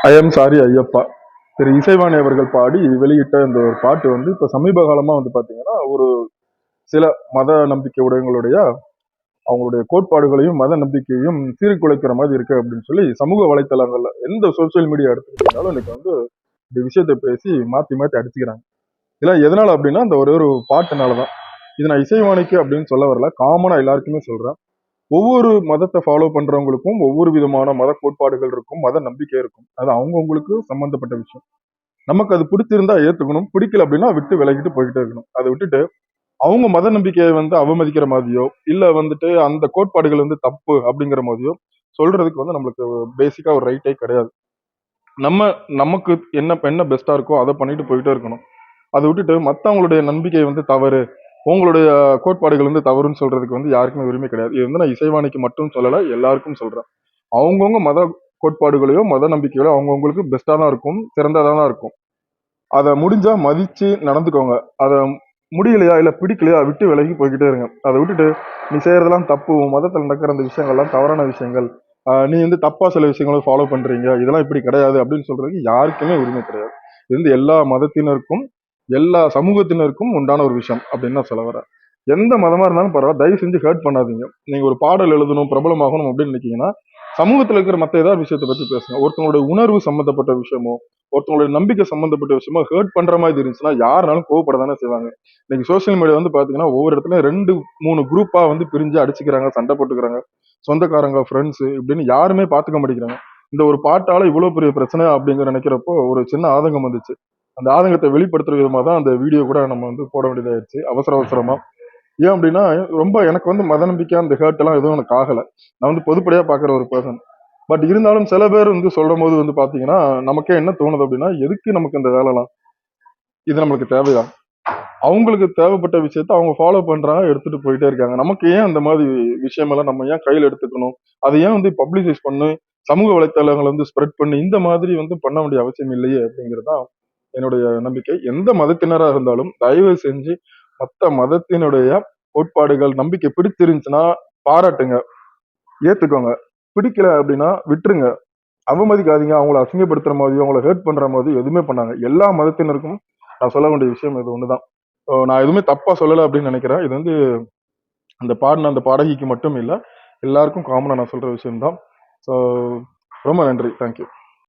I am sorry Ayyappa திரு இசைவாணி அவர்கள் பாடி வெளியிட்ட இந்த ஒரு பாட்டு வந்து இப்ப சமீப காலமா வந்து பாத்தீங்கன்னா ஒரு சில மத நம்பிக்கை உடையவங்களுடைய அவங்களுடைய கோட்பாடுகளையும் மத நம்பிக்கையும் சீர்குலைக்கிற மாதிரி இருக்கு அப்படின்னு சொல்லி சமூக வலைத்தளங்கள்ல எந்த சோசியல் மீடியா எடுத்துக்கிட்டீங்கனாலும் இன்னைக்கு வந்து இந்த விஷயத்தை பேசி மாத்தி மாத்தி அடிச்சுக்கிறாங்க. இல்ல எதனால அப்படின்னா அந்த ஒரே ஒரு பாட்டுனாலதான். இது நான் இசைவாணிக்கு அப்படின்னு சொல்ல வரல, காமனா எல்லாருக்குமே சொல்றேன். ஒவ்வொரு மதத்தை ஃபாலோ பண்றவங்களுக்கும் ஒவ்வொரு விதமான மத கோட்பாடுகள் இருக்கும், மத நம்பிக்கை இருக்கும். அது அவங்கவுங்களுக்கு சம்பந்தப்பட்ட விஷயம். நமக்கு அது பிடிச்சிருந்தா ஏத்துக்கணும், பிடிக்கல அப்படின்னா விட்டு விலகிட்டு போய்கிட்டே இருக்கணும். அதை விட்டுட்டு அவங்க மத நம்பிக்கையை வந்து அவமதிக்கிற மாதிரியோ இல்ல வந்துட்டு அந்த கோட்பாடுகள் வந்து தப்பு அப்படிங்கிற மாதிரியோ சொல்றதுக்கு வந்து நம்மளுக்கு பேசிக்கா ஒரு ரைட்டே கிடையாது. நம்ம நமக்கு என்ன என்ன பெஸ்டா இருக்கோ அதை பண்ணிட்டு போயிட்டே இருக்கணும். அதை விட்டுட்டு மத்தவங்களுடைய நம்பிக்கை வந்து தவறு, உங்களுடைய கோட்பாடுகள் வந்து தவறுன்னு சொல்றதுக்கு வந்து யாருக்குமே உரிமை கிடையாது. இது வந்து நான் இசைவாணிக்கு மட்டும் சொல்லல, எல்லாருக்கும் சொல்றேன். அவங்கவுங்க மத கோட்பாடுகளையோ மத நம்பிக்கைகளோ அவங்கவுங்களுக்கு பெஸ்டா தான் இருக்கும், சிறந்ததா தான் இருக்கும். அதை முடிஞ்சா மதிச்சு நடந்துக்கோங்க. அதை முடியலையா இல்ல பிடிக்கலையா விட்டு விலகி போய்கிட்டே இருங்க. அதை விட்டுட்டு நீ செய்யறதெல்லாம் தப்பு, உன் மதத்துல நடக்கிற அந்த விஷயங்கள்லாம் தவறான விஷயங்கள், நீ வந்து தப்பா சில விஷயங்களை ஃபாலோ பண்றீங்க, இதெல்லாம் இப்படி கிடையாது அப்படின்னு சொல்றதுக்கு யாருக்குமே உரிமை கிடையாது. இது வந்து எல்லா மதத்தினருக்கும் எல்லா சமூகத்தினருக்கும் உண்டான ஒரு விஷயம் அப்படின்னு நான் சொல்ல வரேன். எந்த மதமா இருந்தாலும் பரவாயில்ல, தயவு செஞ்சு ஹர்ட் பண்ணாதீங்க. நீங்க ஒரு பாடல் எழுதணும், பிரபலமாகணும் அப்படின்னு நினைச்சீங்கன்னா சமூகத்துல இருக்கிற மத்த ஏதாவது விஷயத்தை பத்தி பேசுங்க. ஒருத்தவங்களுடைய உணர்வு சம்பந்தப்பட்ட விஷயமோ ஒருத்தவங்களுடைய நம்பிக்கை சம்பந்தப்பட்ட விஷயமோ ஹர்ட் பண்ற மாதிரி இருந்துச்சுன்னா யாருனாலும் கோவப்பட தானே செய்வாங்க. இன்னைக்கு சோசியல் மீடியா வந்து பாத்தீங்கன்னா ஒவ்வொரு இடத்துல 2 3 குரூப்பா வந்து பிரிஞ்சு அடிச்சுக்கிறாங்க, சண்டை போட்டுக்கிறாங்க. சொந்தக்காரங்க, ஃப்ரெண்ட்ஸ் இப்படின்னு யாருமே பாத்துக்க மாட்டேங்கிறாங்க. இந்த ஒரு பாட்டால இவ்வளவு பெரிய பிரச்சனை அப்படிங்கிற நினைக்கிறப்போ ஒரு சின்ன ஆதங்கம் வந்துச்சு. அந்த ஆதங்கத்தை வெளிப்படுத்துற விதமா தான் அந்த வீடியோ கூட நம்ம வந்து போட வேண்டியதாயிருச்சு அவசர அவசரமா. ஏன் அப்படின்னா ரொம்ப எனக்கு வந்து மத நம்பிக்கை அந்த ஹர்ட் எல்லாம் எதுவும் எனக்கு ஆகல. நான் வந்து பொதுப்படையா பாக்குற ஒரு பர்சன். பட் இருந்தாலும் சில பேர் வந்து சொல்லும் போது வந்து பாத்தீங்கன்னா நமக்கே என்ன தோணுது அப்படின்னா எதுக்கு நமக்கு இந்த வேலைலாம், இது நம்மளுக்கு தேவையா? அவங்களுக்கு தேவைப்பட்ட விஷயத்த அவங்க ஃபாலோ பண்றாங்க, எடுத்துட்டு போயிட்டே இருக்காங்க. நமக்கு ஏன் அந்த மாதிரி விஷயமெல்லாம் நம்ம ஏன் கையில எடுத்துக்கணும்? அதை ஏன் வந்து பப்ளிசைஸ் பண்ணி சமூக வலைத்தளங்களை வந்து ஸ்ப்ரெட் பண்ணி இந்த மாதிரி வந்து பண்ண வேண்டிய அவசியம் இல்லையே அப்படிங்கிறது தான் என்னுடைய நம்பிக்கை. எந்த மதத்தினரா இருந்தாலும் தயவு செஞ்சு மத்த மதத்தினுடைய கோட்பாடுகள் நம்பிக்கை பிடிச்சிருந்துச்சுன்னா பாராட்டுங்க, ஏத்துக்கோங்க. பிடிக்கல அப்படின்னா விட்டுருங்க. அவமதிக்காதீங்க. அவங்கள அசிங்கப்படுத்துற மாதிரியோ அவங்கள ஹர்ட் பண்ற மாதிரியோ எதுவுமே பண்ணாங்க. எல்லா மதத்தினருக்கும் நான் சொல்ல வேண்டிய விஷயம் இது ஒண்ணுதான். நான் எதுவுமே தப்பா சொல்லல அப்படின்னு நினைக்கிறேன். இது வந்து அந்த பாடின அந்த பாடகிக்கு மட்டும் இல்ல, எல்லாருக்கும் காமனா நான் சொல்ற விஷயம் தான். ஸோ ரொம்ப நன்றி. தேங்க்யூ.